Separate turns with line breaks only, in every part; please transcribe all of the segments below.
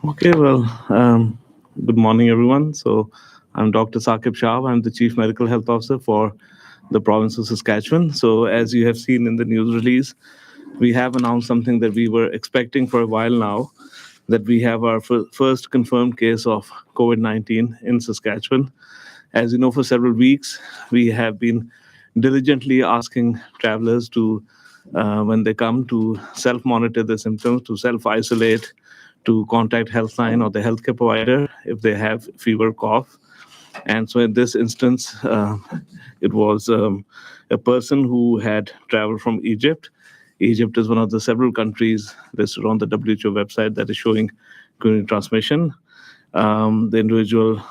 Okay, well, good morning, everyone. So, I'm Dr. Saqib Shah. I'm the Chief Medical Health Officer for the province of Saskatchewan. So, as you have seen in the news release, we have announced something that we were expecting for a while now, that we have our first confirmed case of COVID-19 in Saskatchewan. As you know, for several weeks, we have been diligently asking travelers to, when they come, to self-monitor the symptoms, to self-isolate, to contact HealthLine or the healthcare provider if they have fever, cough. And so in this instance, it was a person who had traveled from Egypt. Egypt is one of the several countries listed on the WHO website that is showing community transmission. The individual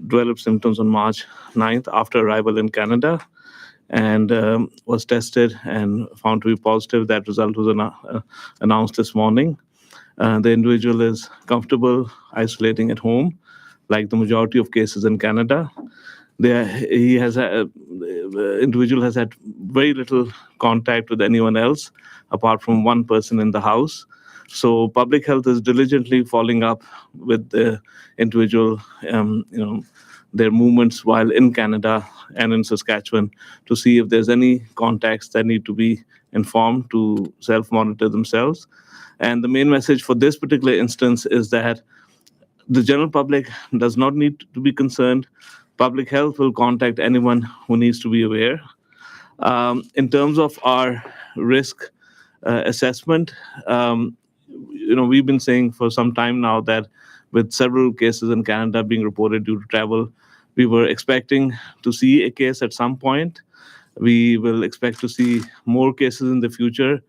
developed symptoms on March 9th after arrival in Canada and was tested and found to be positive. That result was announced this morning. The individual is comfortable isolating at home, like the majority of cases in Canada. The individual has had very little contact with anyone else apart from one person in the house. So public health is diligently following up with the individual, their movements while in Canada and in Saskatchewan to see if there's any contacts that need to be informed to self-monitor themselves. And the main message for this particular instance is that the general public does not need to be concerned. Public health will contact anyone who needs to be aware. In terms of our risk assessment, we've been saying for some time now that with several cases in Canada being reported due to travel, we were expecting to see a case at some point. We will expect to see more cases in the future,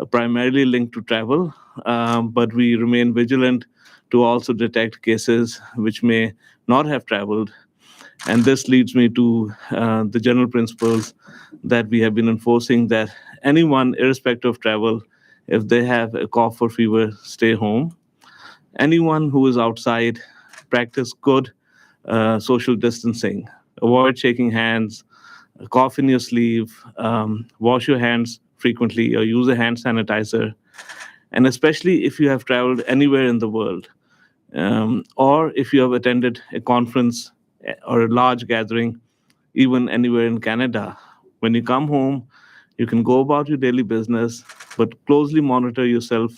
primarily linked to travel, but we remain vigilant to also detect cases which may not have traveled. And this leads me to the general principles that we have been enforcing, that anyone, irrespective of travel, if they have a cough or fever, stay home. Anyone who is outside, practice good social distancing. Avoid shaking hands, cough in your sleeve, wash your hands frequently, or use a hand sanitizer. And especially if you have traveled anywhere in the world, or if you have attended a conference or a large gathering, even anywhere in Canada, when you come home, you can go about your daily business, but closely monitor yourself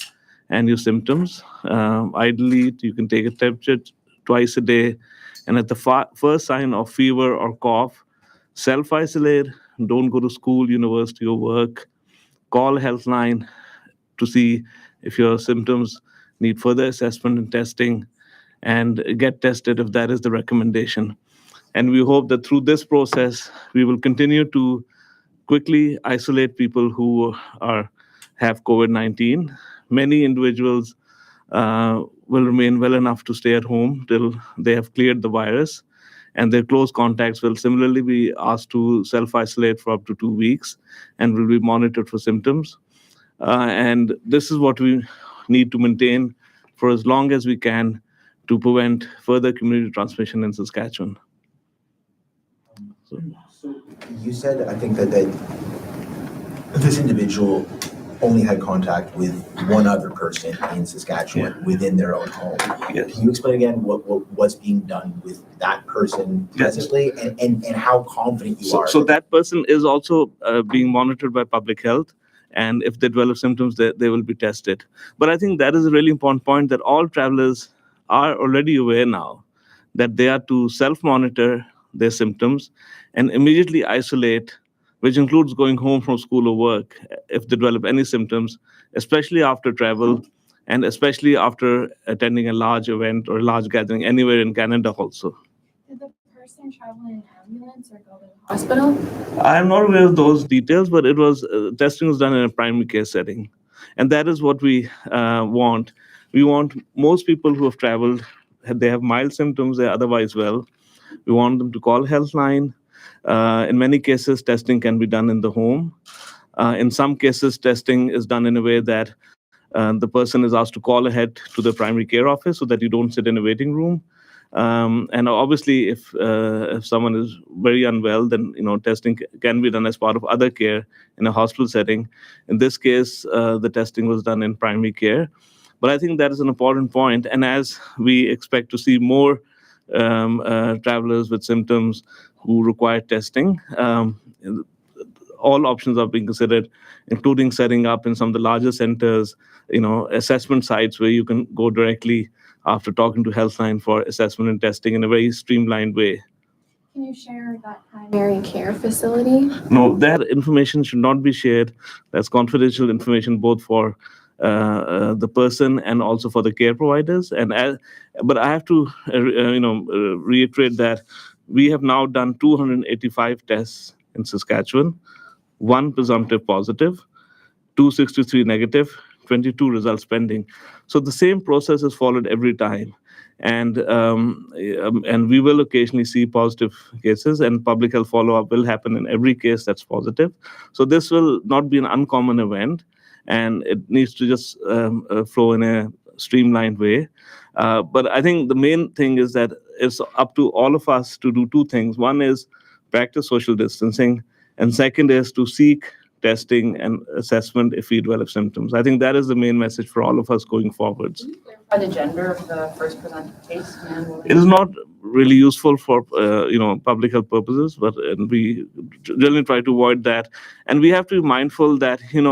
and your symptoms. Ideally, you can take a temperature twice a day, and at the first sign of fever or cough, self-isolate. Don't go to school, university, or work. Call HealthLine to see if your symptoms need further assessment and testing, and get tested if that is the recommendation. And we hope that through this process, we will continue to quickly isolate people who have COVID-19. Many individuals will remain well enough to stay at home till they have cleared the virus, and their close contacts will similarly be asked to self-isolate for up to 2 weeks and will be monitored for symptoms. And this is what we need to maintain for as long as we can to prevent further community transmission in Saskatchewan.
So you said, I think that this individual only had contact with one other person in Saskatchewan within their own home.
Yes.
Can you explain again what's being done with that person presently, and how confident you are?
So that person is also being monitored by public health, and if they develop symptoms, they will be tested. But I think that is a really important point, that all travelers are already aware now that they are to self-monitor their symptoms and immediately isolate, which includes going home from school or work if they develop any symptoms, especially after travel and especially after attending a large event or a large gathering anywhere in Canada also.
Did the person travel in an ambulance or go to the hospital?
I'm not aware of those details, but it was testing was done in a primary care setting. And that is what we want. We want most people who have traveled, they have mild symptoms, they're otherwise well. We want them to call HealthLine, In many cases, testing can be done in the home. In some cases, testing is done in a way that the person is asked to call ahead to the primary care office so that you don't sit in a waiting room. And obviously, if someone is very unwell, then testing can be done as part of other care in a hospital setting. In this case, the testing was done in primary care. But I think that is an important point. And as we expect to see more travelers with symptoms who require testing, all options are being considered, including setting up in some of the larger centers, assessment sites where you can go directly after talking to HealthLine for assessment and testing in a very streamlined way.
Can you share that primary care facility?
No, that information should not be shared. That's confidential information both for the person and also for the care providers. But I have to, reiterate that we have now done 285 tests in Saskatchewan, one presumptive positive, 263 negative, 22 results pending. So the same process is followed every time. And we will occasionally see positive cases, and public health follow-up will happen in every case that's positive. So this will not be an uncommon event, and it needs to just flow in a streamlined way. But I think the main thing is that it's up to all of us to do two things. One is practice social distancing, and second is to seek testing and assessment if we develop symptoms. I think that is the main message for all of us going forwards.
Can you clarify the gender of the first presented case, man, woman?
It is not really useful for public health purposes, but we generally try to avoid that. And we have to be mindful that we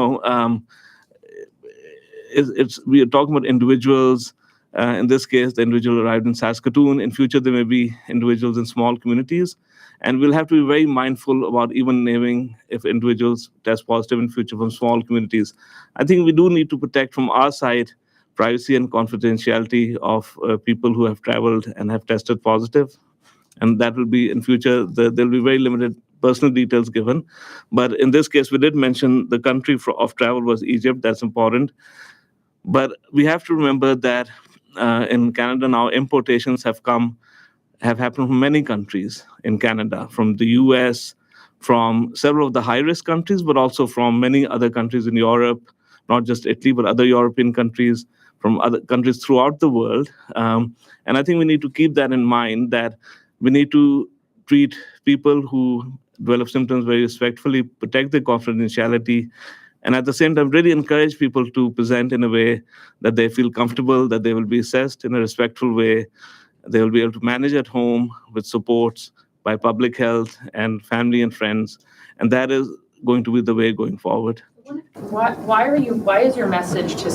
are talking about individuals. In this case, the individual arrived in Saskatoon. In future, there may be individuals in small communities. And we'll have to be very mindful about even naming if individuals test positive in future from small communities. I think we do need to protect from our side privacy and confidentiality of people who have traveled and have tested positive. And that will be in future, there'll be very limited personal details given. But in this case, we did mention the country of travel was Egypt. That's important. But we have to remember that in Canada now, importations have happened from many countries in Canada, from the US, from several of the high-risk countries, but also from many other countries in Europe, not just Italy, but other European countries, from other countries throughout the world. And I think we need to keep that in mind, that we need to treat people who develop symptoms very respectfully, protect their confidentiality, and at the same time, really encourage people to present in a way that they feel comfortable, that they will be assessed in a respectful way. They will be able to manage at home with supports by public health and family and friends. And that is going to be the way going forward.
Why is your message to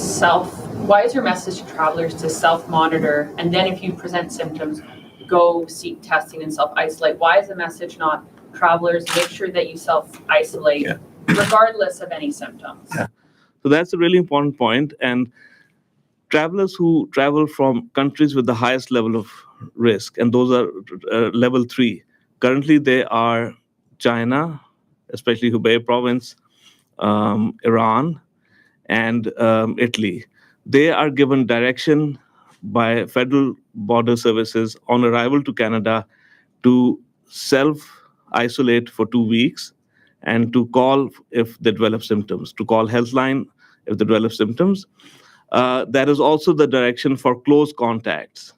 travelers to self-monitor, and then if you present symptoms, go seek testing and self-isolate? Why is the message not travelers, make sure that you self-isolate regardless of any symptoms?
Yeah. So that's a really important point. And travelers who travel from countries with the highest level of risk, and those are level 3. Currently, they are China, especially Hubei province, Iran, and Italy. They are given direction by federal border services on arrival to Canada to self-isolate for 2 weeks and to call if they develop symptoms, to call HealthLine if they develop symptoms. That is also the direction for close contacts.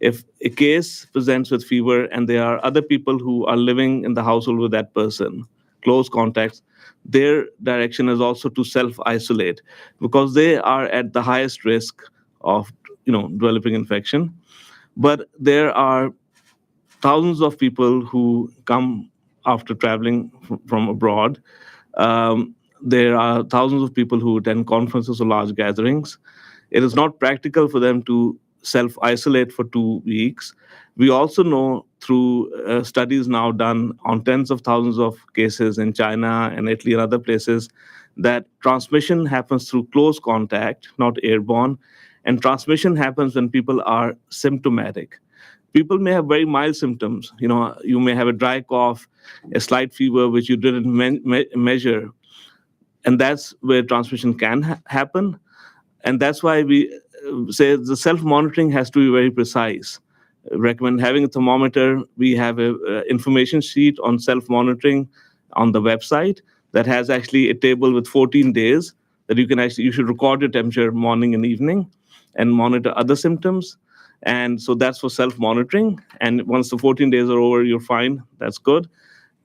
If a case presents with fever and there are other people who are living in the household with that person, close contacts, their direction is also to self-isolate because they are at the highest risk of developing infection. But there are thousands of people who come after traveling from abroad. There are thousands of people who attend conferences or large gatherings. It is not practical for them to self-isolate for 2 weeks. We also know through studies now done on tens of thousands of cases in China and Italy and other places that transmission happens through close contact, not airborne. And transmission happens when people are symptomatic. People may have very mild symptoms. You may have a dry cough, a slight fever, which you didn't measure. And that's where transmission can happen. And that's why we say the self-monitoring has to be very precise. recommend having a thermometer. We have a information sheet on self-monitoring on the website that has actually a table with 14 days that you should record your temperature morning and evening and monitor other symptoms. And so that's for self-monitoring. And once the 14 days are over, you're fine. That's good.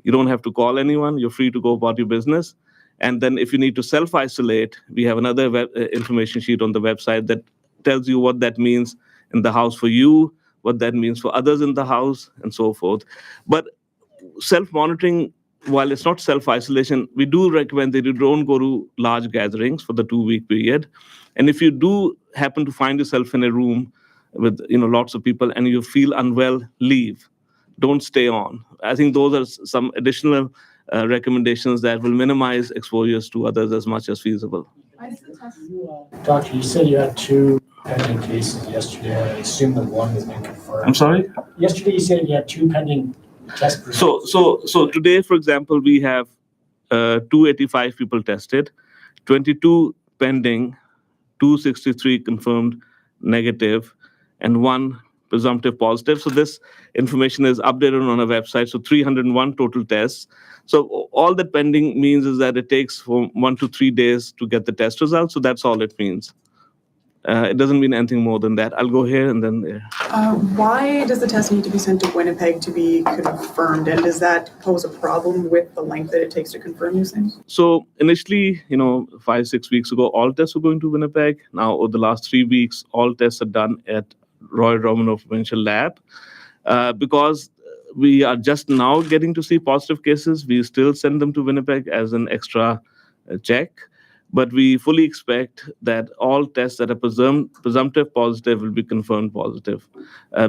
You don't have to call anyone. You're free to go about your business. And then if you need to self-isolate, we have another information sheet on the website that tells you what that means in the house for you, what that means for others in the house, and so forth. But self-monitoring, while it's not self-isolation, we do recommend that you don't go to large gatherings for the 2-week period. And if you do happen to find yourself in a room with lots of people and you feel unwell, leave. Don't stay on. I think those are some additional recommendations that will minimize exposures to others as much as feasible.
Doctor, you said you had 2 pending cases yesterday. I assume that one has been confirmed.
I'm sorry?
Yesterday you said you had 2 pending test results.
So today, for example, we have 285 people tested, 22 pending, 263 confirmed negative, and 1 presumptive positive. So this information is updated on our website. So 301 total tests. So all that pending means is that it takes from 1 to 3 days to get the test results. So that's all it means. It doesn't mean anything more than that. I'll go here and then there.
Why does the test need to be sent to Winnipeg to be confirmed? And does that pose a problem with the length that it takes to confirm these things?
So initially, 5-6 weeks ago, all tests were going to Winnipeg. Now, over the last 3 weeks, all tests are done at Roy Romanow Provincial Lab. Because we are just now getting to see positive cases, we still send them to Winnipeg as an extra check. But we fully expect that all tests that are presumptive positive will be confirmed positive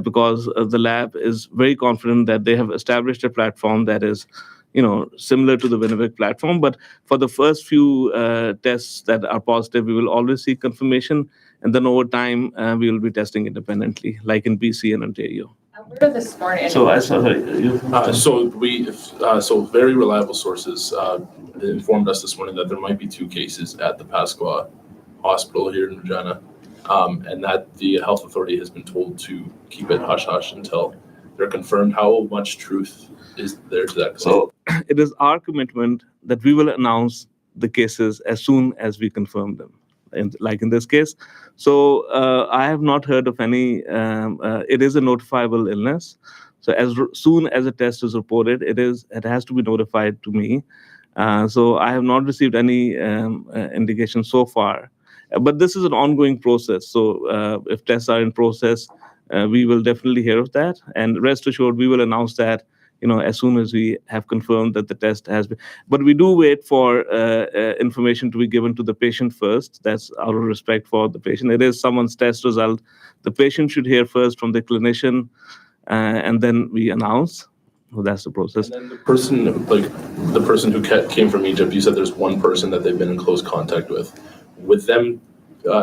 because the lab is very confident that they have established a platform that is, similar to the Winnipeg platform. But for the first few tests that are positive, we will always seek confirmation. And then over time, we will be testing independently, like in BC and Ontario.
Alberta this morning.
So I saw you.
So very reliable sources informed us this morning that there might be 2 cases at the Pasqua Hospital here in Regina, and that the health authority has been told to keep it hush-hush until they're confirmed. How much truth is there to that claim?
So it is our commitment that we will announce the cases as soon as we confirm them, like in this case. So I have not heard of any, it is a notifiable illness. So as soon as a test is reported, it has to be notified to me. So I have not received any indication so far. But this is an ongoing process. So if tests are in process, we will definitely hear of that. And rest assured, we will announce that as soon as we have confirmed that the test has been. But we do wait for information to be given to the patient first. That's out of respect for the patient. It is someone's test result. The patient should hear first from the clinician, and then we announce. Well, that's the process.
And then the person who came from Egypt, you said there's 1 person that they've been in close contact with. With them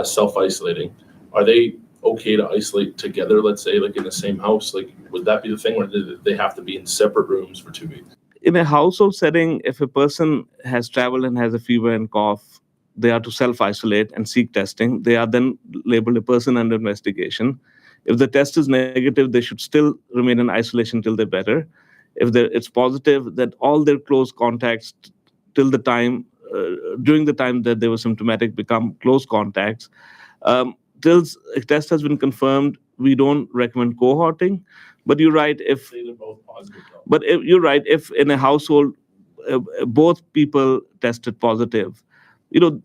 self-isolating, are they okay to isolate together, let's say, like in the same house? Like, would that be the thing, or do they have to be in separate rooms for 2 weeks?
In a household setting, if a person has traveled and has a fever and cough, they are to self-isolate and seek testing. They are then labeled a person under investigation. If the test is negative, they should still remain in isolation till they're better. If it's positive, that all their close contacts till the time, during the time that they were symptomatic, become close contacts. Till a test has been confirmed, we don't recommend cohorting. But you're right, if in a household both people tested positive,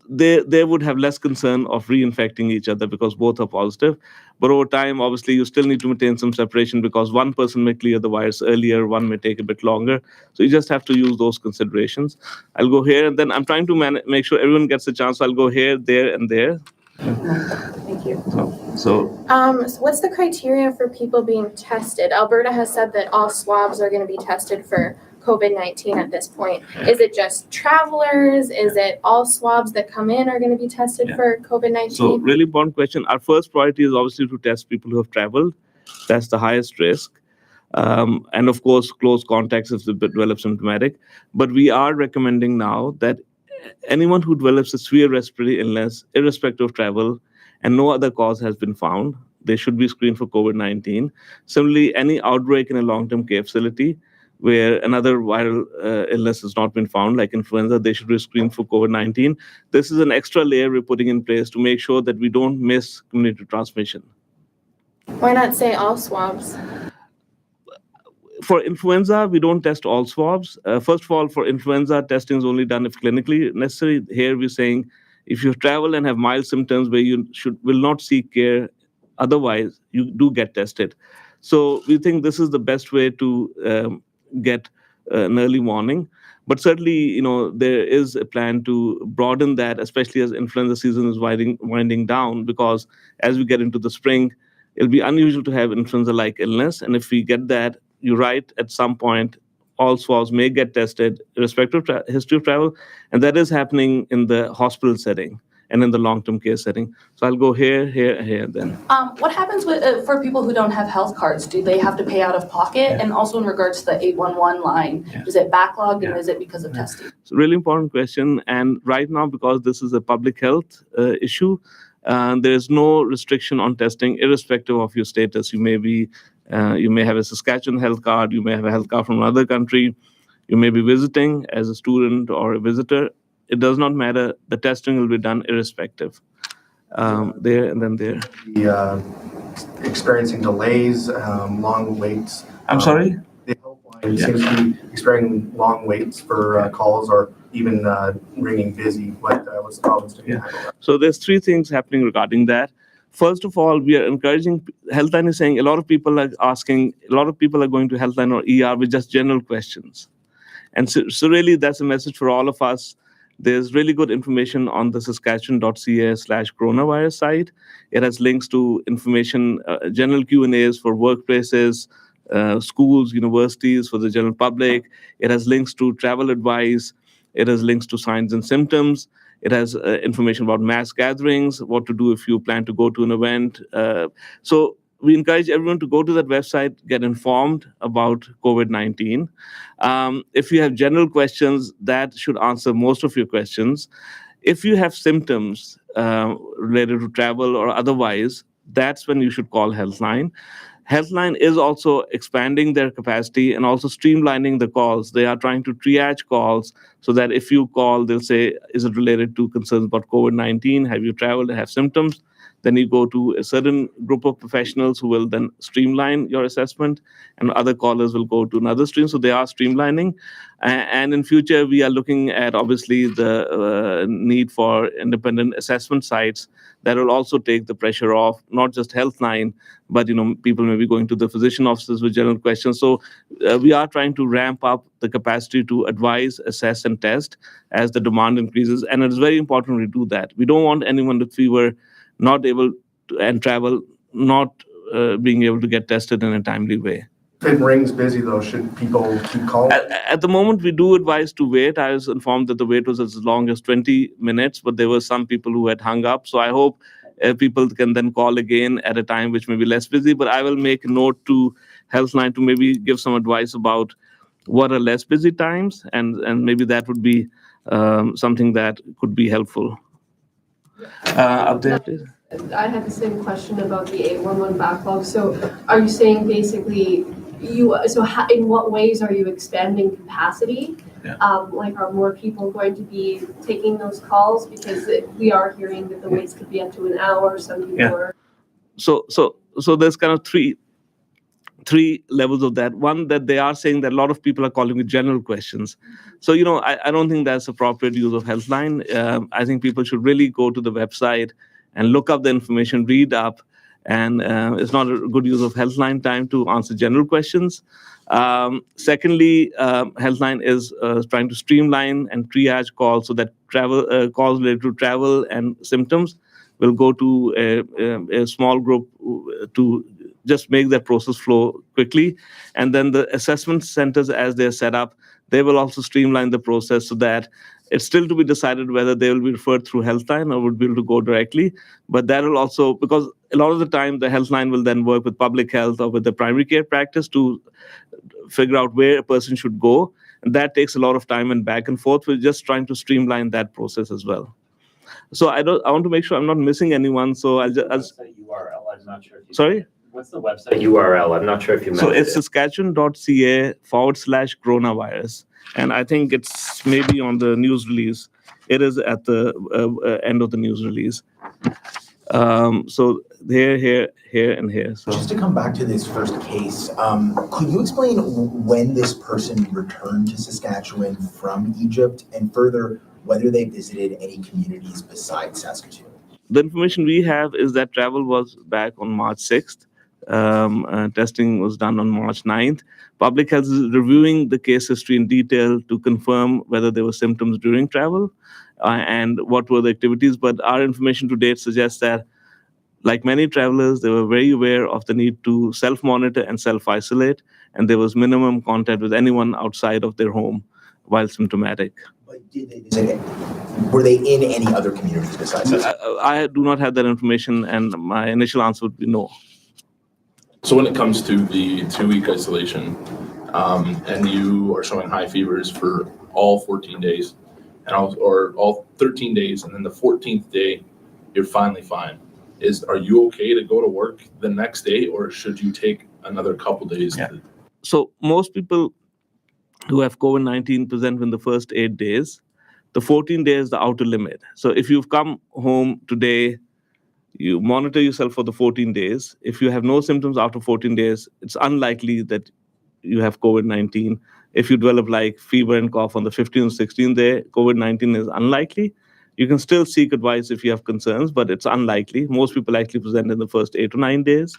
they would have less concern of reinfecting each other because both are positive. But over time, obviously, you still need to maintain some separation because one person may clear the virus earlier, one may take a bit longer. So you just have to use those considerations. I'll go here, and then I'm trying to make sure everyone gets a chance. So I'll go here, there, and there.
Thank you.
So
What's the criteria for people being tested? Alberta has said that all swabs are going to be tested for COVID-19 at this point. Is it just travelers? Is it all swabs that come in are going to be tested for COVID-19?
So really important question. Our first priority is obviously to test people who have traveled. That's the highest risk. And of course, close contacts if they develop symptomatic. But we are recommending now that anyone who develops a severe respiratory illness, irrespective of travel, and no other cause has been found, they should be screened for COVID-19. Similarly, any outbreak in a long-term care facility where another viral illness has not been found, like influenza, they should be screened for COVID-19. This is an extra layer we're putting in place to make sure that we don't miss community transmission.
Why not say all swabs?
For influenza, we don't test all swabs. First of all, for influenza, testing is only done if clinically necessary. Here we're saying if you travel and have mild symptoms where you will not seek care, otherwise you do get tested. So we think this is the best way to get an early warning. But certainly, there is a plan to broaden that, especially as influenza season is winding down, because as we get into the spring, it'll be unusual to have influenza-like illness. And if we get that, you're right, at some point, all swabs may get tested, irrespective of history of travel. And that is happening in the hospital setting and in the long-term care setting. So I'll go here, then.
What happens for people who don't have health cards? Do they have to pay out of pocket?
Yeah.
And also in regards to the 811 line, is it backlogged and
Yeah.
is it because of testing?
It's a really important question. And right now, because this is a public health issue, there is no restriction on testing, irrespective of your status. You may have a Saskatchewan health card, you may have a health card from another country, you may be visiting as a student or a visitor. It does not matter. The testing will be done irrespective. There and then there.
The experiencing delays, long waits.
I'm sorry?
The HealthLine seems to be experiencing long waits for calls or even ringing busy. What's the problems to handle that?
So there's three things happening regarding that. First of all, we are encouraging, HealthLine is saying a lot of people are going to HealthLine or ER with just general questions. And so really that's a message for all of us. There's really good information on the saskatchewan.ca/coronavirus site. It has links to information, general Q&As for workplaces, schools, universities, for the general public. It has links to travel advice. It has links to signs and symptoms. It has information about mass gatherings, what to do if you plan to go to an event. So we encourage everyone to go to that website, get informed about COVID-19. If you have general questions, that should answer most of your questions. If you have symptoms related to travel or otherwise, that's when you should call HealthLine. HealthLine is also expanding their capacity and also streamlining the calls. They are trying to triage calls so that if you call, they'll say, is it related to concerns about COVID-19? Have you traveled and have symptoms? Then you go to a certain group of professionals who will then streamline your assessment, and other callers will go to another stream. So they are streamlining. And in future, we are looking at, obviously, the need for independent assessment sites that will also take the pressure off, not just HealthLine, but people may be going to the physician offices with general questions. So we are trying to ramp up the capacity to advise, assess, and test as the demand increases. And it's very important we do that. We don't want anyone with fever not able to and travel, not being able to get tested in a timely way.
If it rings busy, though, should people keep calling?
At the moment, we do advise to wait. I was informed that the wait was as long as 20 minutes, but there were some people who had hung up. So I hope people can then call again at a time which may be less busy. But I will make a note to HealthLine to maybe give some advice about what are less busy times, and maybe that would be something that could be helpful. Up there, please.
I had the same question about the 811 backlog. So are you saying basically in what ways are you expanding capacity?
Yeah.
Are more people going to be taking those calls? Because we are hearing that the waits could be up to an hour. Some people are.
So there's kind of three levels of that. One, that they are saying that a lot of people are calling with general questions. So, I don't think that's appropriate use of HealthLine. I think people should really go to the website and look up the information, read up, and it's not a good use of HealthLine time to answer general questions. Secondly, HealthLine is trying to streamline and triage calls so that calls related to travel and symptoms will go to a small group to just make that process flow quickly. And then the assessment centers, as they're set up, they will also streamline the process so that it's still to be decided whether they will be referred through HealthLine or would be able to go directly. But that will also, because a lot of the time the HealthLine will then work with public health or with the primary care practice to figure out where a person should go. And that takes a lot of time and back and forth. We're just trying to streamline that process as well. So I want to make sure I'm not missing anyone. So I'll just.
Website URL. I'm not sure if you.
Sorry.
What's the website URL? I'm not sure if you
So
mentioned
it's
it.
saskatchewan.ca/coronavirus, and I think it's maybe on the news release. It is at the end of the news release. So here, and here. So
Just to come back to this first case, could you explain when this person returned to Saskatchewan from Egypt, and further whether they visited any communities besides Saskatoon?
the information we have is that travel was back on March 6th. Testing was done on March 9th. Public Health is reviewing the case history in detail to confirm whether there were symptoms during travel and what were the activities. But our information to date suggests that, like many travelers, they were very aware of the need to self-monitor and self-isolate, and there was minimum contact with anyone outside of their home while symptomatic.
But were they in any other communities besides Saskatoon?
I do not have that information, and my initial answer would be no.
So when it comes to the 2-week isolation, and you are showing high fevers for all 14 days, or all 13 days, and then the 14th day, you're finally fine. Are you okay to go to work the next day, or should you take another couple days?
Yeah. So most people who have COVID-19 present within the first 8 days. The 14 days is the outer limit. So if you've come home today, you monitor yourself for the 14 days. If you have no symptoms after 14 days, it's unlikely that you have COVID-19. If you develop like fever and cough on the 15th or 16th day, COVID-19 is unlikely. You can still seek advice if you have concerns, but it's unlikely. Most people actually present in the first 8 to 9 days.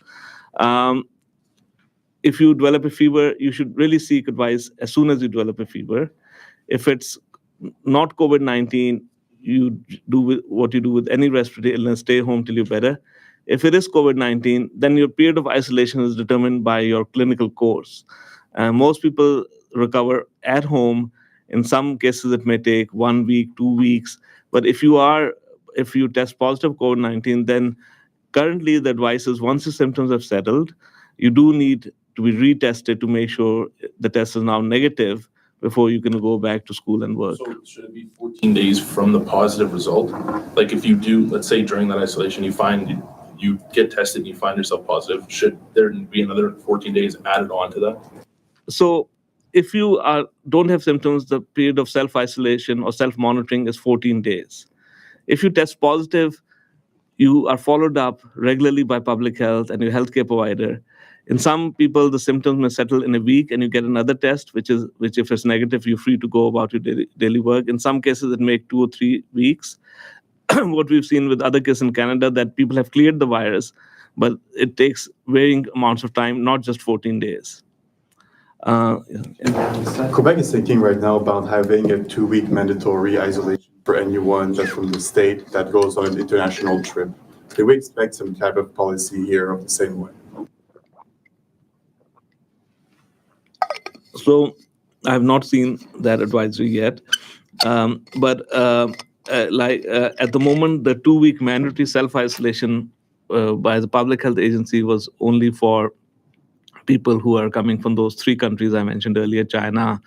If you develop a fever, you should really seek advice as soon as you develop a fever. If it's not COVID-19, you do what you do with any respiratory illness, stay home till you're better. If it is COVID-19, then your period of isolation is determined by your clinical course. Most people recover at home. In some cases, it may take 1 week, 2 weeks. But if you test positive COVID-19, then currently the advice is once the symptoms have settled, you do need to be retested to make sure the test is now negative before you can go back to school and work.
So should it be 14 days from the positive result? Like if you do, let's say during that isolation, you get tested and you find yourself positive, should there be another 14 days added on to that?
So if you don't have symptoms, the period of self-isolation or self-monitoring is 14 days. If you test positive, you are followed up regularly by public health and your healthcare provider. In some people, the symptoms may settle in a week and you get another test, which if it's negative, you're free to go about your daily work. In some cases, it may take 2 or 3 weeks. What we've seen with other cases in Canada, that people have cleared the virus, but it takes varying amounts of time, not just 14 days.
Quebec is thinking right now about having a 2-week mandatory isolation for anyone that's from the state that goes on an international trip. Do we expect some type of policy here of the same way?
So I have not seen that advisory yet. But at the moment, the 2-week mandatory self-isolation by the public health agency was only for people who are coming from those 3 countries I mentioned earlier, China,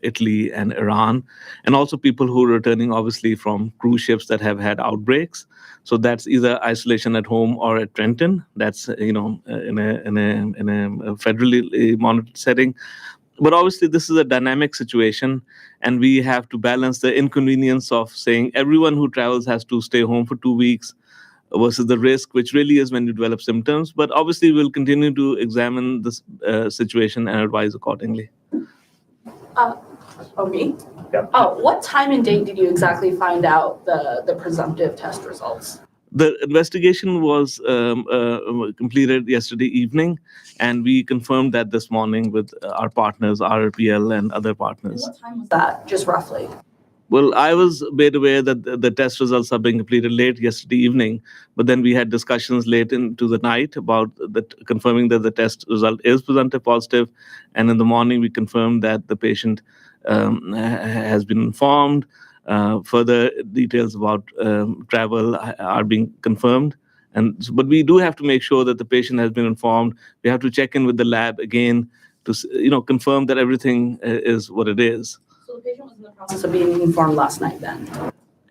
Italy, and Iran, and also people who are returning, obviously, from cruise ships that have had outbreaks. So that's either isolation at home or at Trenton. That's in a federally monitored setting. But obviously, this is a dynamic situation, and we have to balance the inconvenience of saying everyone who travels has to stay home for 2 weeks versus the risk, which really is when you develop symptoms. But obviously, we'll continue to examine this situation and advise accordingly.
Me?
Yeah.
What time and date did you exactly find out the presumptive test results?
The investigation was completed yesterday evening, and we confirmed that this morning with our partners, RRPL and other partners.
What time was that, just roughly?
Well, I was made aware that the test results are being completed late yesterday evening, but then we had discussions late into the night about confirming that the test result is presumptive positive, and in the morning we confirmed that the patient has been informed. Further details about travel are being confirmed, but we do have to make sure that the patient has been informed. We have to check in with the lab again to confirm that everything is what it is.
So the patient was in the process of being informed last night then?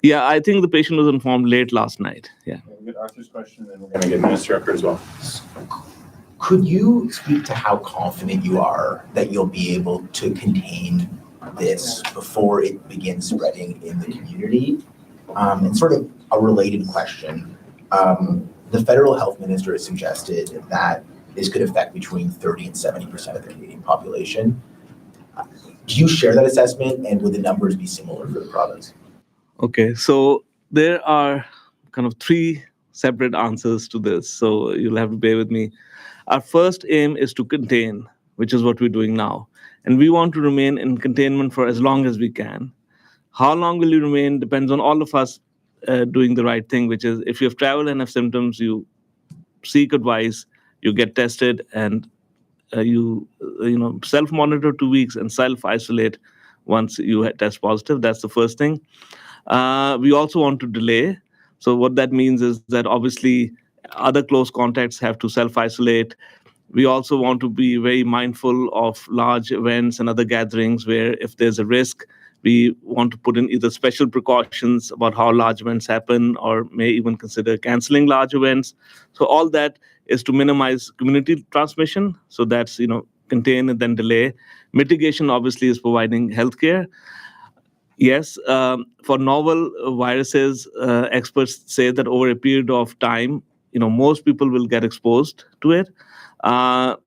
Yeah, I think the patient was informed late last night. Yeah.
We'll get Arthur's question, and then we're going to get Minister Ucker as well.
Could you speak to how confident you are that you'll be able to contain this before it begins spreading in the community? And sort of a related question, the federal health minister has suggested that this could affect between 30 and 70% of the Canadian population. Do you share that assessment, and would the numbers be similar for the province?
Okay, so there are kind of three separate answers to this, so you'll have to bear with me. Our first aim is to contain, which is what we're doing now. And we want to remain in containment for as long as we can. How long will you remain depends on all of us doing the right thing, which is if you have traveled and have symptoms, you seek advice, you get tested, and you self-monitor 2 weeks and self-isolate once you test positive. That's the first thing. We also want to delay. So what that means is that obviously other close contacts have to self-isolate. We also want to be very mindful of large events and other gatherings where if there's a risk, we want to put in either special precautions about how large events happen or may even consider canceling large events. So all that is to minimize community transmission. So that's, contain and then delay. Mitigation obviously is providing healthcare. Yes, for novel viruses, experts say that over a period of time, most people will get exposed to it. The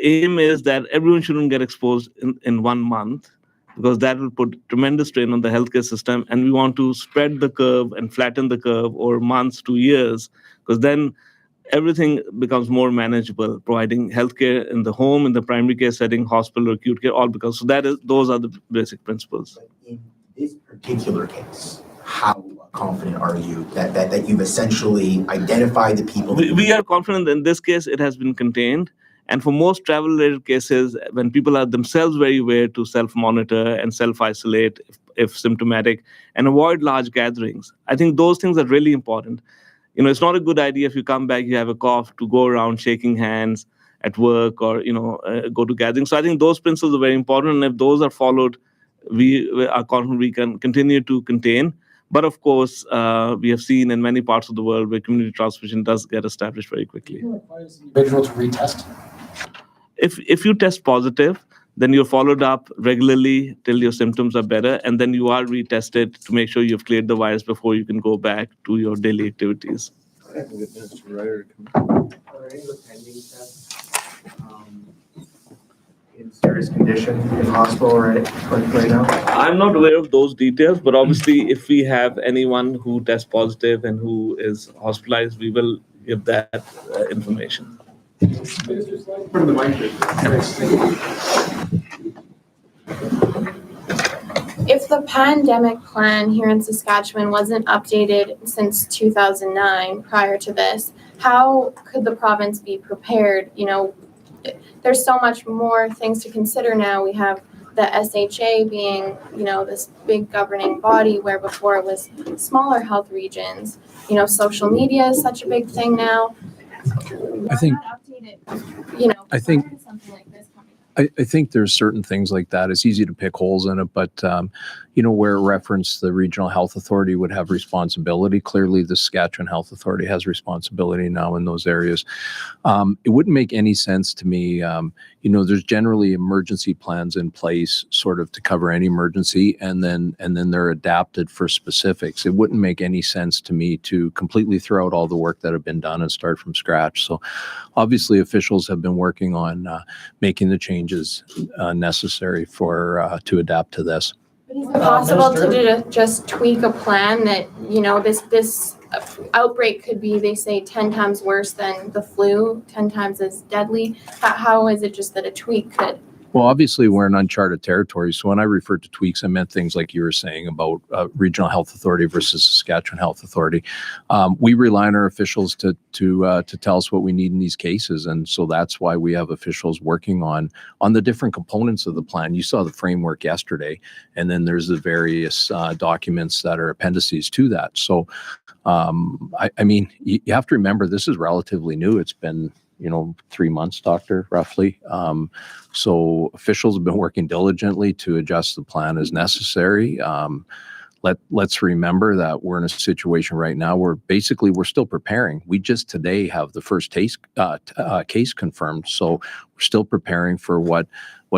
aim is that everyone shouldn't get exposed in 1 month, because that will put tremendous strain on the healthcare system. And we want to spread the curve and flatten the curve over months to years, because then everything becomes more manageable, providing healthcare in the home, in the primary care setting, hospital, or acute care, all because those are the basic principles.
But in this particular case, how confident are you that you've essentially identified the people?
We are confident that in this case it has been contained. And for most travel-related cases, when people are themselves very aware to self-monitor and self-isolate if symptomatic and avoid large gatherings, I think those things are really important. It's not a good idea if you come back, you have a cough, to go around shaking hands at work or, go to gatherings. So I think those principles are very important. And if those are followed, we are confident we can continue to contain. But of course, we have seen in many parts of the world where community transmission does get established very quickly.
Requires the individual to retest.
If you test positive, then you're followed up regularly till your symptoms are better, and then you are retested to make sure you've cleared the virus before you can go back to your daily activities.
Are any of the pending tests in serious condition in hospital right now?
I'm not aware of those details, but obviously if we have anyone who tests positive and who is hospitalized, we will give that information.
From the mic.
If the pandemic plan here in Saskatchewan wasn't updated since 2009 prior to this, how could the province be prepared? There's so much more things to consider now. We have the SHA being, this big governing body where before it was smaller health regions. Social media is such a big thing now.
I think, I think,
something like this coming up?
I think there's certain things like that. It's easy to pick holes in it, but where it referenced the regional health authority would have responsibility. Clearly, the Saskatchewan Health Authority has responsibility now in those areas. It wouldn't make any sense to me. There's generally emergency plans in place, sort of to cover any emergency, and then they're adapted for specifics. It wouldn't make any sense to me to completely throw out all the work that have been done and start from scratch. So, obviously, officials have been working on making the changes necessary to adapt to this.
But is it possible to just tweak a plan that, this outbreak could be, they say, 10 times worse than the flu, 10 times as deadly? How is it just that a tweak could?
Well, obviously, we're in uncharted territory. So when I referred to tweaks, I meant things like you were saying about regional health authority versus Saskatchewan Health Authority. We rely on our officials to tell us what we need in these cases, and so that's why we have officials working on the different components of the plan. You saw the framework yesterday, and then there's the various documents that are appendices to that. So, you have to remember this is relatively new. It's been 3 months, Doctor, roughly. So officials have been working diligently to adjust the plan as necessary. let's remember that we're in a situation right now where basically we're still preparing. We just today have the first case confirmed, so we're still preparing for what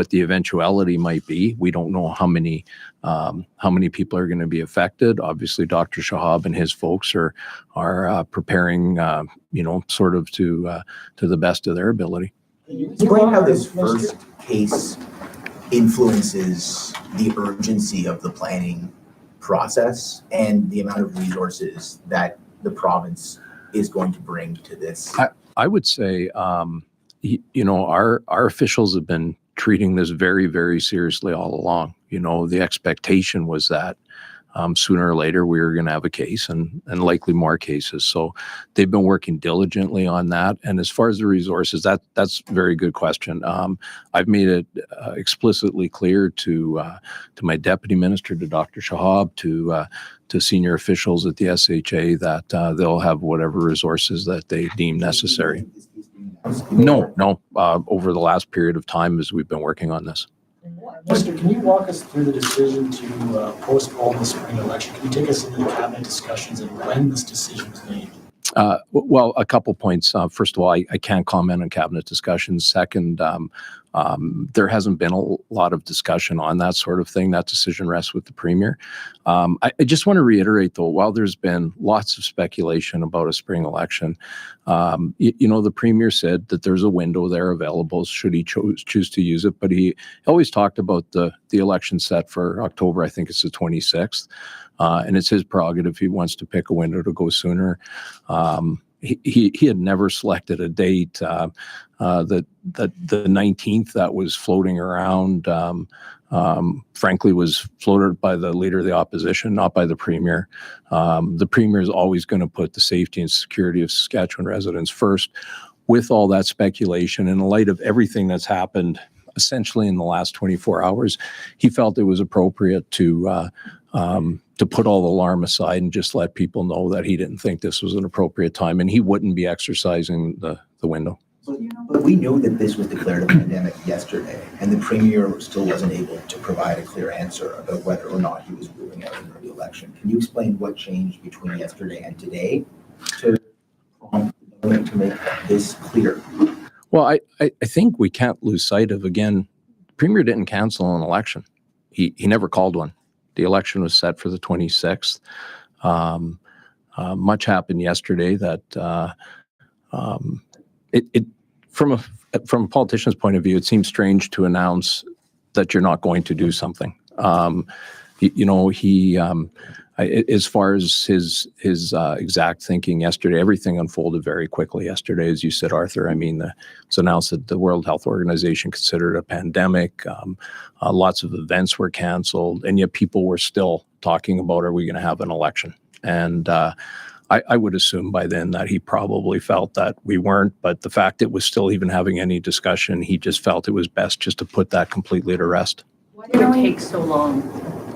the eventuality might be. We don't know how many people are going to be affected. Obviously, Dr. Shahab and his folks are preparing, sort of to the best of their ability.
Explain how this first case influences the urgency of the planning process and the amount of resources that the province is going to bring to this.
I would say, our officials have been treating this very, very seriously all along. The expectation was that sooner or later we were going to have a case and likely more cases. So they've been working diligently on that. And as far as the resources, that's a very good question. I've made it explicitly clear to my deputy minister, to Dr. Shahab, to senior officials at the SHA that they'll have whatever resources that they deem necessary. No. Over the last period of time as we've been working on this.
Minister, can you walk us through the decision to postpone the spring election? Can you take us into the cabinet discussions and when this decision was made?
Well, a couple points. First of all, I can't comment on cabinet discussions. Second, there hasn't been a lot of discussion on that sort of thing. That decision rests with the Premier. I just want to reiterate, though, while there's been lots of speculation about a spring election, the Premier said that there's a window there available should he choose to use it. But he always talked about the election set for October. I think it's the 26th. And it's his prerogative if he wants to pick a window to go sooner. He had never selected a date. The 19th that was floating around, frankly, was floated by the leader of the opposition, not by the Premier. The Premier is always going to put the safety and security of Saskatchewan residents first. With all that speculation, in the light of everything that's happened essentially in the last 24 hours, he felt it was appropriate to put all the alarm aside and just let people know that he didn't think this was an appropriate time and he wouldn't be exercising the window.
But we know that this was declared a pandemic yesterday, and the Premier still wasn't able to provide a clear answer about whether or not he was ruling out an early election. Can you explain what changed between yesterday and today to prompt the government to make this clear?
Well, I think we can't lose sight of, again, the Premier didn't cancel an election. He never called one. The election was set for the 26th. Much happened yesterday that from a politician's point of view, it seems strange to announce that you're not going to do something. As far as his exact thinking yesterday, everything unfolded very quickly yesterday, as you said, Arthur. I mean, it's announced that the World Health Organization considered it a pandemic. Lots of events were canceled, and yet people were still talking about, are we going to have an election? And I would assume by then that he probably felt that we weren't, but the fact it was still even having any discussion, he just felt it was best just to put that completely to rest.
Why did it take so long?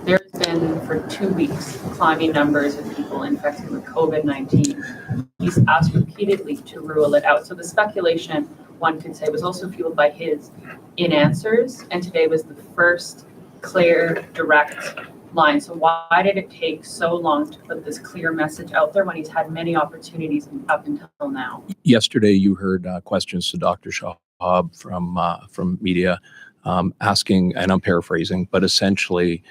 There's been for 2 weeks climbing numbers of people infected with COVID-19. He's asked repeatedly to rule it out. So the speculation, one could say, was also fueled by his in-answers, and today was the first clear, direct line. So why did it take so long to put this clear message out there when he's had many opportunities up until now?
Yesterday, you heard questions to Dr. Shahab from media asking, and I'm paraphrasing, but essentially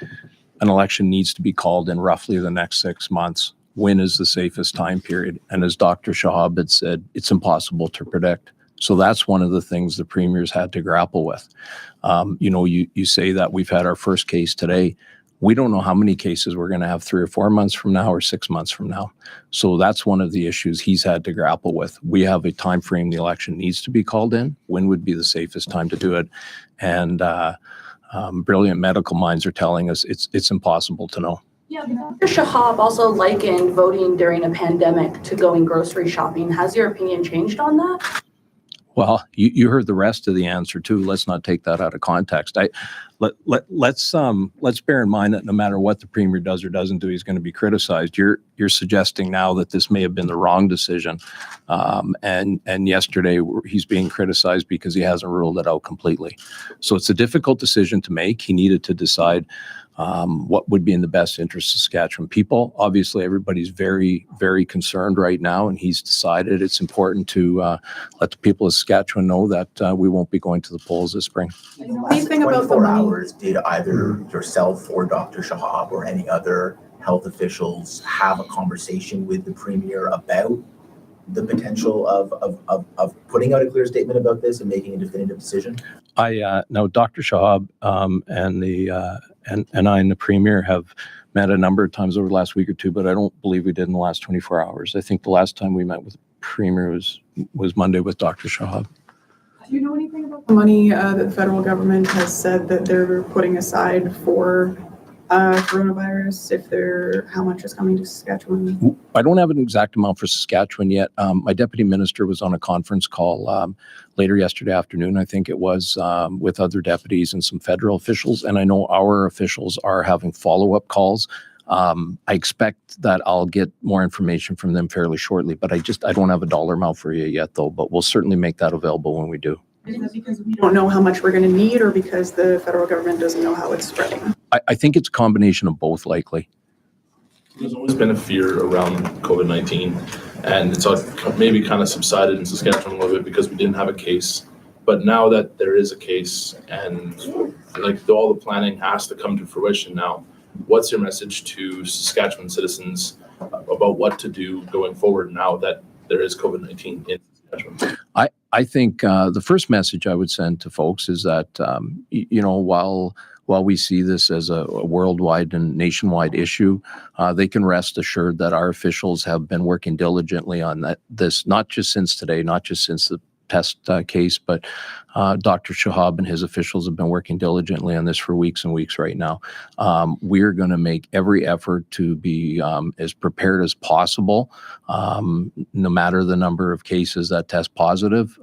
an election needs to be called in roughly the next 6 months. When is the safest time period? And as Dr. Shahab had said, it's impossible to predict. So that's one of the things the Premier's had to grapple with. You say that we've had our first case today. We don't know how many cases we're going to have 3 or 4 months from now or 6 months from now. So that's one of the issues he's had to grapple with. We have a time frame the election needs to be called in. When would be the safest time to do it? And brilliant medical minds are telling us it's impossible to know.
Yeah, Dr. Shahab also likened voting during a pandemic to going grocery shopping. Has your opinion changed on that?
Well, you heard the rest of the answer too. Let's not take that out of context. Let's bear in mind that no matter what the Premier does or doesn't do, he's going to be criticized. You're suggesting now that this may have been the wrong decision, and yesterday he's being criticized because he hasn't ruled it out completely. So it's a difficult decision to make. He needed to decide what would be in the best interest of Saskatchewan people. Obviously, everybody's very, very concerned right now, and he's decided it's important to let the people of Saskatchewan know that we won't be going to the polls this spring.
In the last 24 hours, did either yourself or Dr. Shahab or any other health officials have a conversation with the Premier about the potential of putting out a clear statement about this and making a definitive decision?
Now, Dr. Shahab and I and the Premier have met a number of times over the last week or two, but I don't believe we did in the last 24 hours. I think the last time we met with the Premier was Monday with Dr. Shahab.
Do you know anything about the money that the federal government has said that they're putting aside for coronavirus, how much is coming to Saskatchewan?
I don't have an exact amount for Saskatchewan yet. My deputy minister was on a conference call later yesterday afternoon, I think it was, with other deputies and some federal officials. And I know our officials are having follow-up calls. I expect that I'll get more information from them fairly shortly, but I don't have a dollar amount for you yet, though, but we'll certainly make that available when we do.
Is that because we don't know how much we're going to need, or because the federal government doesn't know how it's spreading?
I think it's a combination of both, likely.
There's always been a fear around COVID-19, and it's maybe kind of subsided in Saskatchewan a little bit because we didn't have a case. But now that there is a case, and like all the planning has to come to fruition now, what's your message to Saskatchewan citizens about what to do going forward now that there is COVID-19 in Saskatchewan?
I think the first message I would send to folks is that, while we see this as a worldwide and nationwide issue, they can rest assured that our officials have been working diligently on this, not just since today, not just since the test case, but Dr. Shahab and his officials have been working diligently on this for weeks and weeks right now. We're going to make every effort to be as prepared as possible, no matter the number of cases that test positive.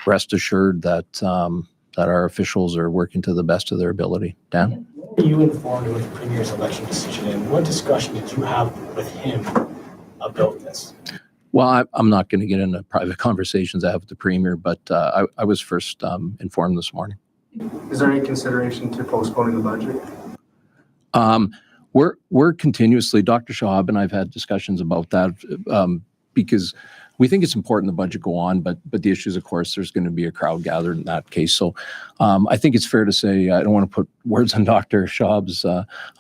Rest assured that our officials are working to the best of their ability. Dan?
Were you informed of the Premier's election decision, and what discussion did you have with him about this?
Well, I'm not going to get into private conversations I have with the Premier, but I was first informed this morning.
Is there any consideration to postponing the budget?
We're continuously, Dr. Shahab and I've had discussions about that because we think it's important the budget go on, but the issue is, of course, there's going to be a crowd gathered in that case. So I think it's fair to say, I don't want to put words in Dr. Shahab's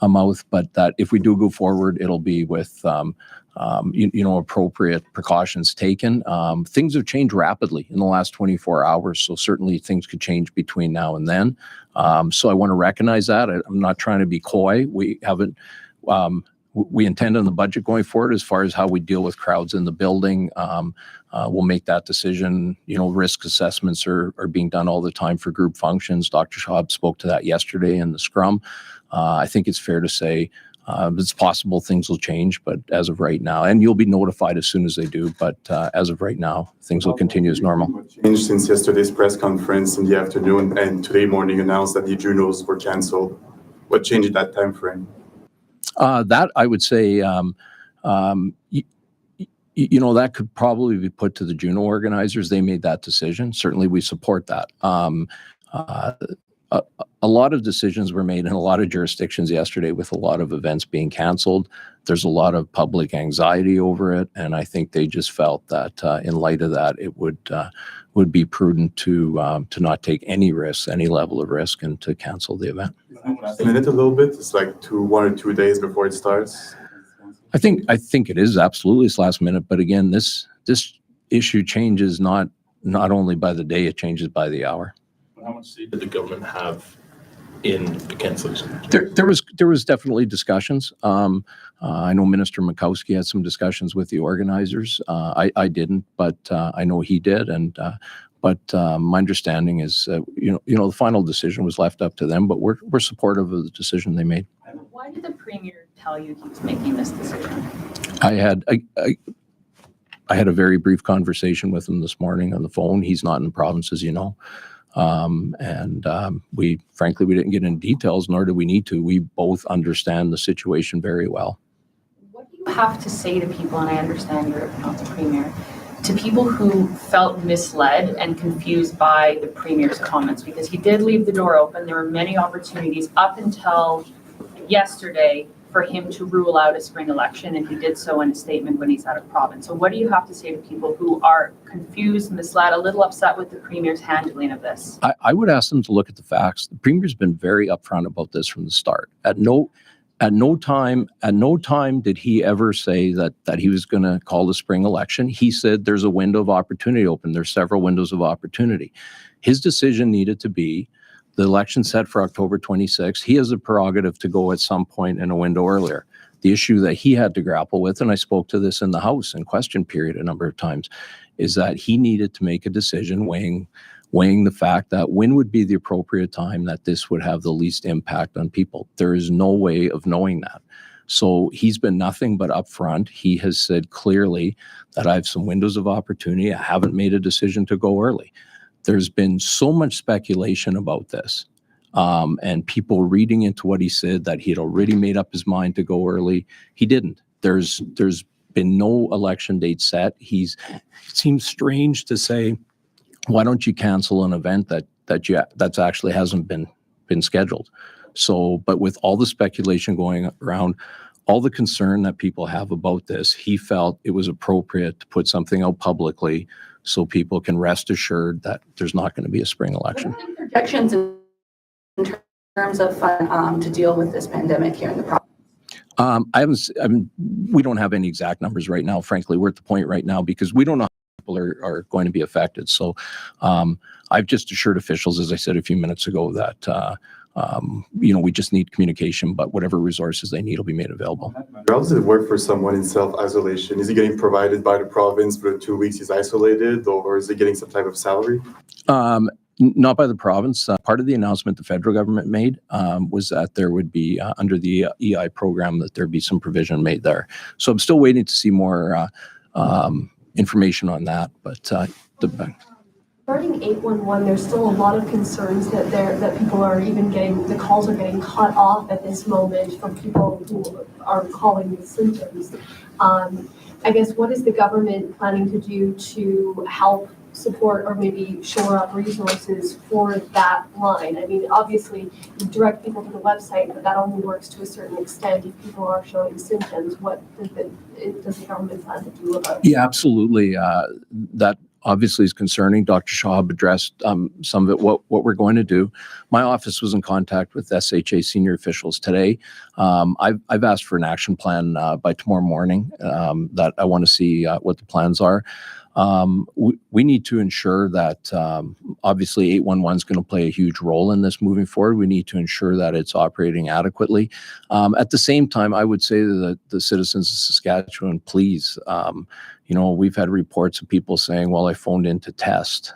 mouth, but that if we do go forward, it'll be with appropriate precautions taken. Things have changed rapidly in the last 24 hours, so certainly things could change between now and then. So I want to recognize that. I'm not trying to be coy. We haven't. We intend on the budget going forward as far as how we deal with crowds in the building. We'll make that decision. Risk assessments are being done all the time for group functions. Dr. Shahab spoke to that yesterday in the scrum. I think it's fair to say it's possible things will change, but as of right now, and you'll be notified as soon as they do, but as of right now, things will continue as normal.
What changed since yesterday's press conference in the afternoon and today morning announced that the Junos were canceled? What changed at that time frame?
That I would say, that could probably be put to the Juno organizers. They made that decision. Certainly, we support that. A lot of decisions were made in a lot of jurisdictions yesterday with a lot of events being canceled. There's a lot of public anxiety over it, and I think they just felt that in light of that, it would be prudent to not take any risks, any level of risk, and to cancel the event.
In it a little bit, it's like 1 or 2 days before it starts.
I think it is absolutely it's last minute, but again, this issue changes not only by the day, it changes by the hour.
How much say did the government have in the cancellation?
There was definitely discussions. I know Minister Mikowski had some discussions with the organizers. I didn't, but I know he did. But my understanding is, the final decision was left up to them. But we're supportive of the decision they made.
Why did the Premier tell you he was making this decision?
I had a very brief conversation with him this morning on the phone. He's not in the province, as you know. We didn't get into details, nor do we need to. We both understand the situation very well.
What do you have to say to people, and I understand you're not the Premier, to people who felt misled and confused by the Premier's comments? Because he did leave the door open. There were many opportunities up until yesterday for him to rule out a spring election, and he did so in a statement when he's out of province. So what do you have to say to people who are confused, misled, a little upset with the Premier's handling of this?
I would ask them to look at the facts. The Premier's been very upfront about this from the start. At no time did he ever say that he was going to call the spring election. He said there's a window of opportunity open. There's several windows of opportunity. His decision needed to be the election set for October 26th. He has a prerogative to go at some point in a window earlier. The issue that he had to grapple with, and I spoke to this in the House in question period a number of times, is that he needed to make a decision weighing the fact that when would be the appropriate time that this would have the least impact on people. There is no way of knowing that. So he's been nothing but upfront. He has said clearly that I have some windows of opportunity. I haven't made a decision to go early. There's been so much speculation about this, and people reading into what he said that he had already made up his mind to go early. He didn't. There's been no election date set. It seems strange to say, why don't you cancel an event that's actually hasn't been scheduled? So, but with all the speculation going around, all the concern that people have about this, he felt it was appropriate to put something out publicly so people can rest assured that there's not going to be a spring election.
What are the projections in terms of fund to deal with this pandemic here in the province?
We don't have any exact numbers right now. Frankly, we're at the point right now because we don't know how people are going to be affected. So I've just assured officials, as I said a few minutes ago, that we just need communication, but whatever resources they need will be made available.
How does it work for someone in self-isolation? Is he getting provided by the province for the 2 weeks he's isolated, or is he getting some type of salary?
Not by the province. Part of the announcement the federal government made was that there would be, under the EI program, that there'd be some provision made there. So I'm still waiting to see more information on that. But
regarding 811, there's still a lot of concerns that people are even getting, the calls are getting cut off at this moment from people who are calling with symptoms. I guess, what is the government planning to do to help support or maybe shore up resources for that line? I mean, obviously, you direct people to the website, but that only works to a certain extent if people are showing symptoms. What does the government plan to do about it?
yeah, absolutely. That obviously is concerning. Dr. Shahab addressed some of it. What we're going to do. My office was in contact with SHA senior officials today. I've asked for an action plan by tomorrow morning. That I want to see what the plans are. We need to ensure that obviously 811 is going to play a huge role in this moving forward. We need to ensure that it's operating adequately. At the same time, I would say that the citizens of Saskatchewan, please, we've had reports of people saying, well, I phoned in to test.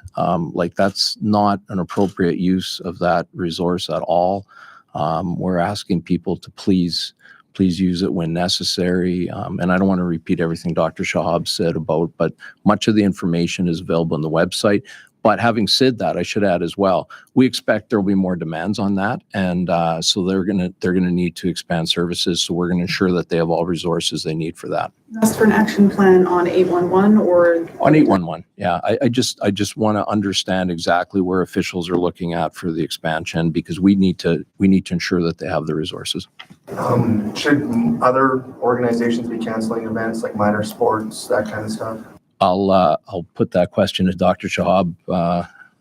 That's not an appropriate use of that resource at all. We're asking people to please use it when necessary. And I don't want to repeat everything Dr. Shahab said but much of the information is available on the website. But having said that, I should add as well, we expect there will be more demands on that. And so they're going to need to expand services. So we're going to ensure that they have all resources they need for that.
Ask for an action plan on 811 or?
On 811, yeah. I just want to understand exactly where officials are looking at for the expansion, because we need to ensure that they have the resources.
Should other organizations be canceling events like minor sports, that kind of stuff?
I'll put that question to Dr. Shahab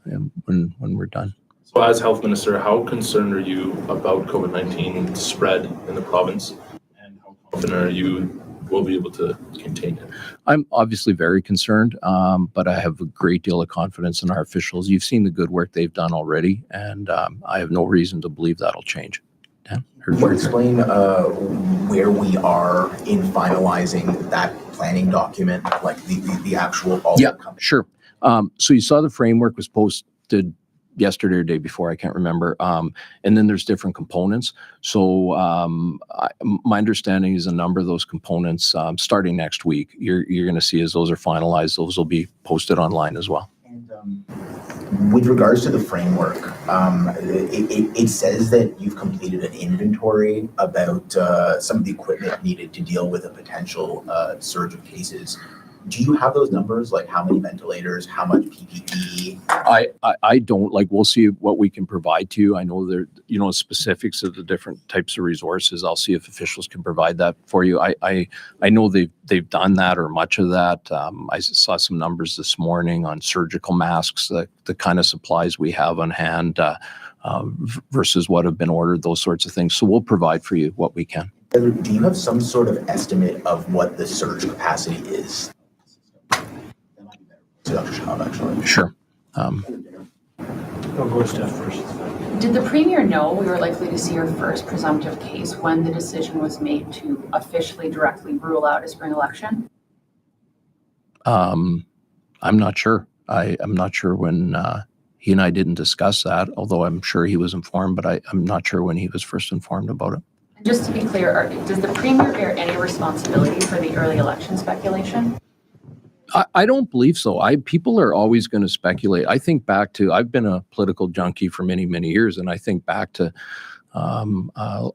when we're done.
So as health minister, how concerned are you about COVID-19 spread in the province, and how confident are you will be able to contain it?
I'm obviously very concerned, but I have a great deal of confidence in our officials. You've seen the good work they've done already, and I have no reason to believe that'll change. Dan?
Can you explain where we are in finalizing that planning document, like the actual
outcome? Sure. So you saw the framework was posted yesterday or day before, I can't remember. And then there's different components. So my understanding is a number of those components starting next week, you're going to see as those are finalized, those will be posted online as well.
With regards to the framework, it says that you've completed an inventory about some of the equipment needed to deal with a potential surge of cases. do you have those numbers, like how many ventilators, how much PPE?
I don't, like, we'll see what we can provide to you. I know there, specifics of the different types of resources. I'll see if officials can provide that for you. I know they've done that or much of that. I saw some numbers this morning on surgical masks, the kind of supplies we have on hand versus what have been ordered, those sorts of things. So we'll provide for you what we can.
Do you have some sort of estimate of what the surge capacity is? Dr. Shahab, actually.
Sure.
I'll go to Steph first.
Did the Premier know we were likely to see our first presumptive case when the decision was made to officially directly rule out a spring election?
I'm not sure. I'm not sure when he and I didn't discuss that, although I'm sure he was informed, but I'm not sure when he was first informed about it.
And just to be clear, does the Premier bear any responsibility for the early election speculation?
I don't believe so. People are always going to speculate. I think back to, I've been a political junkie for many, many years, and I think back to a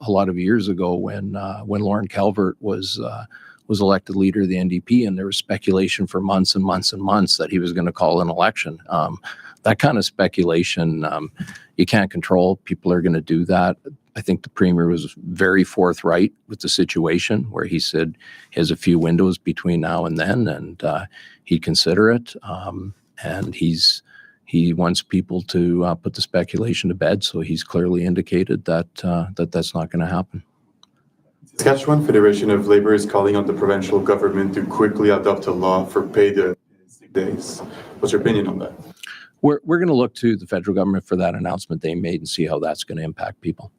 lot of years ago when Lauren Calvert was elected leader of the NDP, and there was speculation for months and months and months that he was going to call an election. That kind of speculation, you can't control. People are going to do that. I think the Premier was very forthright with the situation where he said he has a few windows between now and then, and he'd consider it. And he wants people to put the speculation to bed. So he's clearly indicated that that's not going to happen.
Saskatchewan Federation of Labour is calling on the provincial government to quickly adopt a law for paid sick days. What's your opinion on that?
We're going to look to the federal government for that announcement they made and see how that's going to impact people.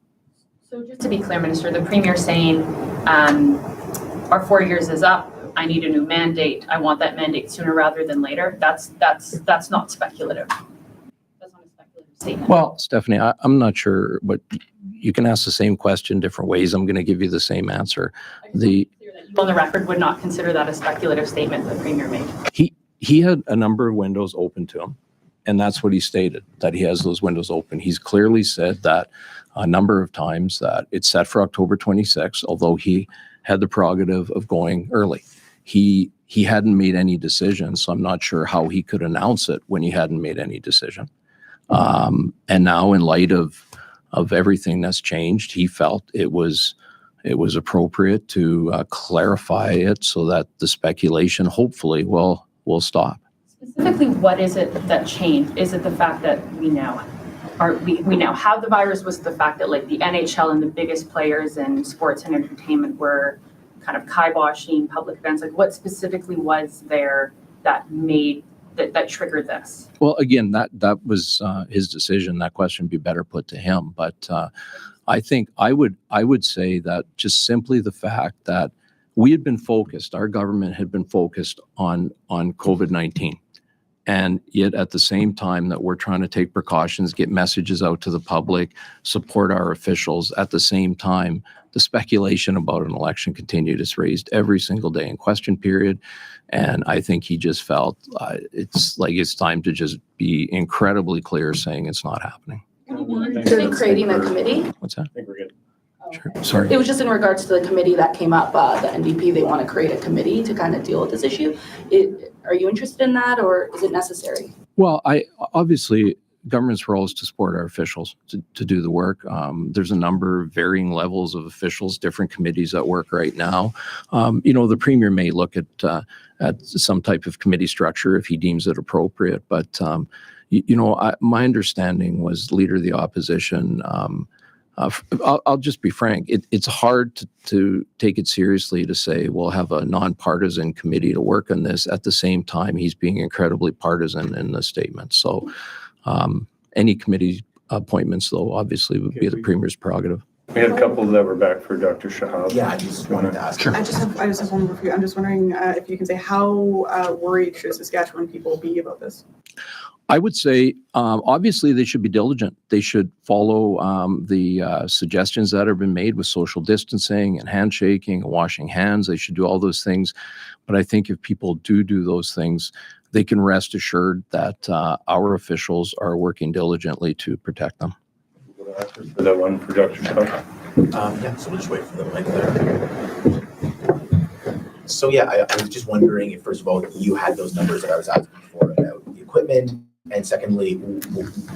So just to be clear, Minister, the Premier saying our 4 years is up. I need a new mandate. I want that mandate sooner rather than later. That's not speculative. That's not a speculative statement.
Well, Stephanie, I'm not sure, but you can ask the same question different ways. I'm going to give you the same answer.
You on the record would not consider that a speculative statement the Premier made.
He had a number of windows open to him, and that's what he stated, that he has those windows open. He's clearly said that a number of times that it's set for October 26th, although he had the prerogative of going early. He hadn't made any decision, so I'm not sure how he could announce it when he hadn't made any decision. And now, in light of everything that's changed, he felt it was appropriate to clarify it so that the speculation hopefully will stop.
Specifically, what is it that changed? Is it the fact that we now have the virus? Was the fact that like the NHL and the biggest players in sports and entertainment were kind of kiboshing public events? Like what specifically was there that made that triggered this?
Well, again, that was his decision. That question would be better put to him. But I think I would say that just simply the fact that we had been focused, our government had been focused on COVID-19. And yet at the same time that we're trying to take precautions, get messages out to the public, support our officials, at the same time, the speculation about an election continued. It's raised every single day in question period. And I think he just felt it's time to just be incredibly clear saying it's not happening.
Creating a committee?
What's that?
I think we're good.
Sure. Sorry.
It was just in regards to the committee that came up, the NDP, they want to create a committee to kind of deal with this issue. Are you interested in that, or is it necessary?
Well, obviously government's role is to support our officials to do the work. There's a number of varying levels of officials, different committees that work right now. The Premier may look at some type of committee structure if he deems it appropriate. But, my understanding was Leader of the Opposition. I'll just be frank. It's hard to take it seriously to say we'll have a nonpartisan committee to work on this. At the same time, he's being incredibly partisan in the statement. So any committee appointments, though, obviously would be the Premier's prerogative.
We had a couple that were back for Dr. Shahab.
Yeah, I just wanted to ask.
Sure.
I just have one more for you. I'm just wondering if you can say how worried should Saskatchewan people be about this?
I would say, obviously, they should be diligent. They should follow the suggestions that have been made with social distancing and handshaking and washing hands. They should do all those things. But I think if people do those things, they can rest assured that our officials are working diligently to protect them.
For that one for Dr. Shahab.
Yeah, so we'll just wait for the mic there. So yeah, I was just wondering if, first of all, you had those numbers that I was asking before about the equipment, and secondly,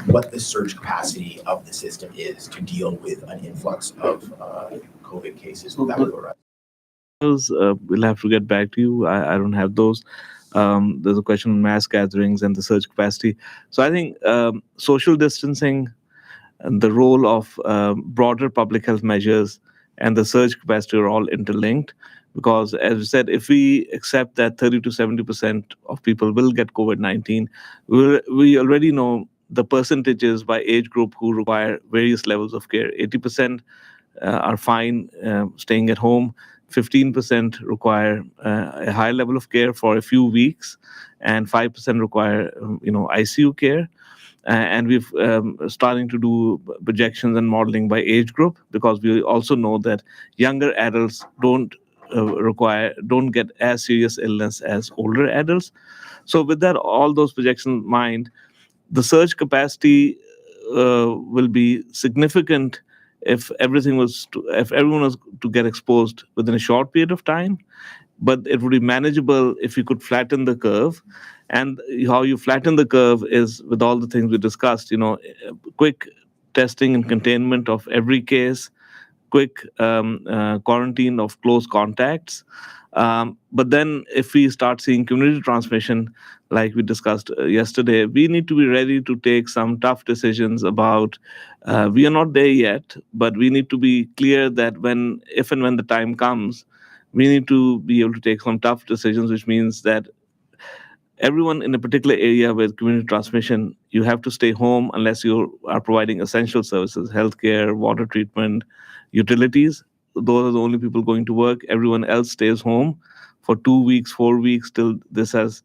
what the surge capacity of the system is to deal with an influx of COVID cases that would arise.
We'll have to get back to you. I don't have those. There's a question on mass gatherings and the surge capacity. So I think social distancing and the role of broader public health measures and the surge capacity are all interlinked. Because, as we said, if we accept that 30 to 70% of people will get COVID-19, we already know the percentages by age group who require various levels of care. 80% are fine staying at home. 15% require a high level of care for a few weeks, and 5% require ICU care. And we've starting to do projections and modeling by age group, because we also know that younger adults don't get as serious illness as older adults. So with that, all those projections in mind, the surge capacity will be significant if everyone was to get exposed within a short period of time. But it would be manageable if you could flatten the curve. And how you flatten the curve is with all the things we discussed, quick testing and containment of every case, quick quarantine of close contacts. But then if we start seeing community transmission, like we discussed yesterday, we need to be ready to take some tough decisions about, we are not there yet, but we need to be clear that if and when the time comes, we need to be able to take some tough decisions, which means that everyone in a particular area with community transmission, you have to stay home unless you are providing essential services, healthcare, water treatment, utilities. Those are the only people going to work. Everyone else stays home for 2 weeks, 4 weeks till this has,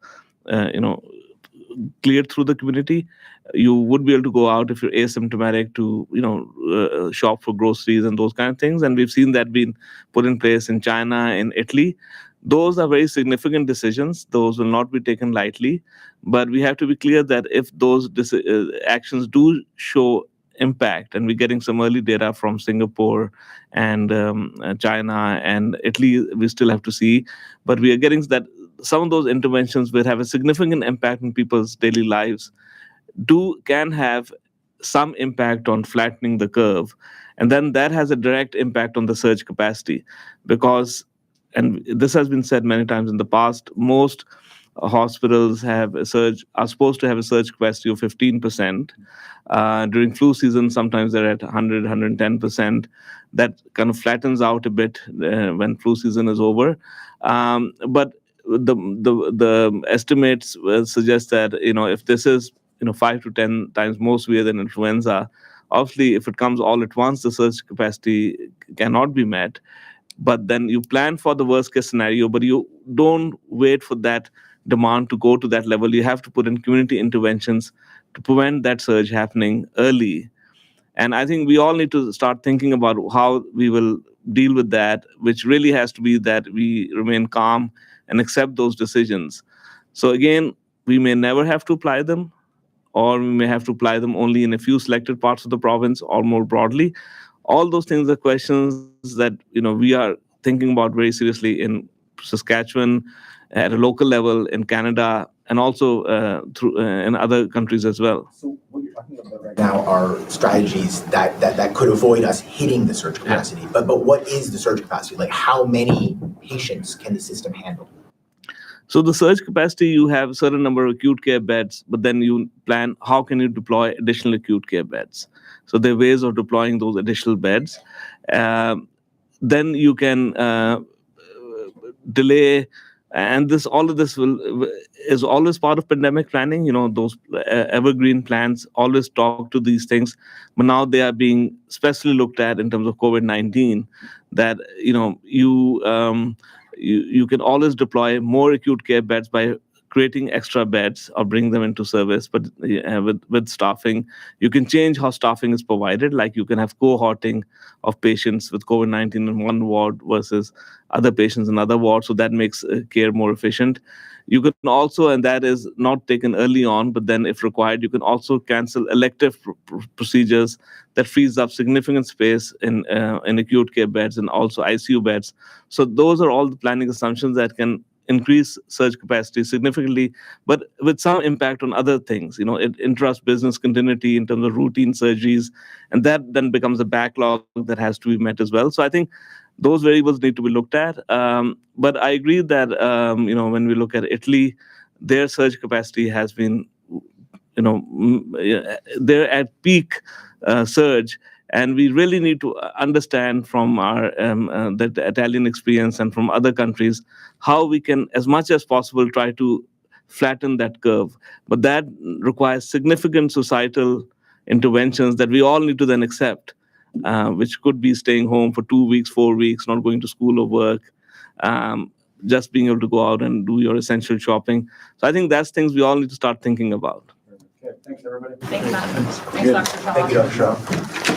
cleared through the community. You would be able to go out if you're asymptomatic to, shop for groceries and those kind of things. And we've seen that being put in place in China, in Italy. Those are very significant decisions. Those will not be taken lightly. But we have to be clear that if those actions do show impact, and we're getting some early data from Singapore and China and Italy, we still have to see. But we are getting that some of those interventions will have a significant impact on people's daily lives, can have some impact on flattening the curve. And then that has a direct impact on the surge capacity, because, and this has been said many times in the past, most hospitals are supposed to have a surge capacity of 15%. During flu season, sometimes they're at 100, 110%. That kind of flattens out a bit when flu season is over. But the estimates suggest that, if this is 5 to 10 times more severe than influenza, obviously if it comes all at once, the surge capacity cannot be met. But then you plan for the worst case scenario, but you don't wait for that demand to go to that level. You have to put in community interventions to prevent that surge happening early. And I think we all need to start thinking about how we will deal with that, which really has to be that we remain calm and accept those decisions. So again, we may never have to apply them, or we may have to apply them only in a few selected parts of the province or more broadly. All those things are questions that we are thinking about very seriously in Saskatchewan, at a local level, in Canada, and also in other countries as well.
So what you're talking about right now are strategies that could avoid us hitting the surge capacity. But what is the surge capacity? Like, how many patients can the system handle?
So the surge capacity, you have a certain number of acute care beds, but then you plan how can you deploy additional acute care beds. So there are ways of deploying those additional beds. Then you can delay, and all of this is always part of pandemic planning. Those evergreen plans always talk to these things, but now they are being specially looked at in terms of COVID-19. That you can always deploy more acute care beds by creating extra beds or bring them into service, but with staffing. You can change how staffing is provided, like you can have cohorting of patients with COVID-19 in one ward versus other patients in other wards, so that makes care more efficient. You can also, and that is not taken early on, but then if required, you can also cancel elective procedures that frees up significant space in acute care beds and also ICU beds. So those are all the planning assumptions that can increase surge capacity significantly, but with some impact on other things. It interrupts business continuity in terms of routine surgeries, and that then becomes a backlog that has to be met as well. So I think those variables need to be looked at. But I agree that when we look at Italy, their surge capacity has been, they're at peak surge. And we really need to understand from our the Italian experience and from other countries how we can, as much as possible, try to flatten that curve. But that requires significant societal interventions that we all need to then accept, which could be staying home for 2 weeks, 4 weeks, not going to school or work, just being able to go out and do your essential shopping. So I think that's things we all need to start thinking about.
Okay, thanks, everybody.
Thanks, Matt. Thanks,
Good.
Dr. Shaw.
Thank you, Dr. Shaw.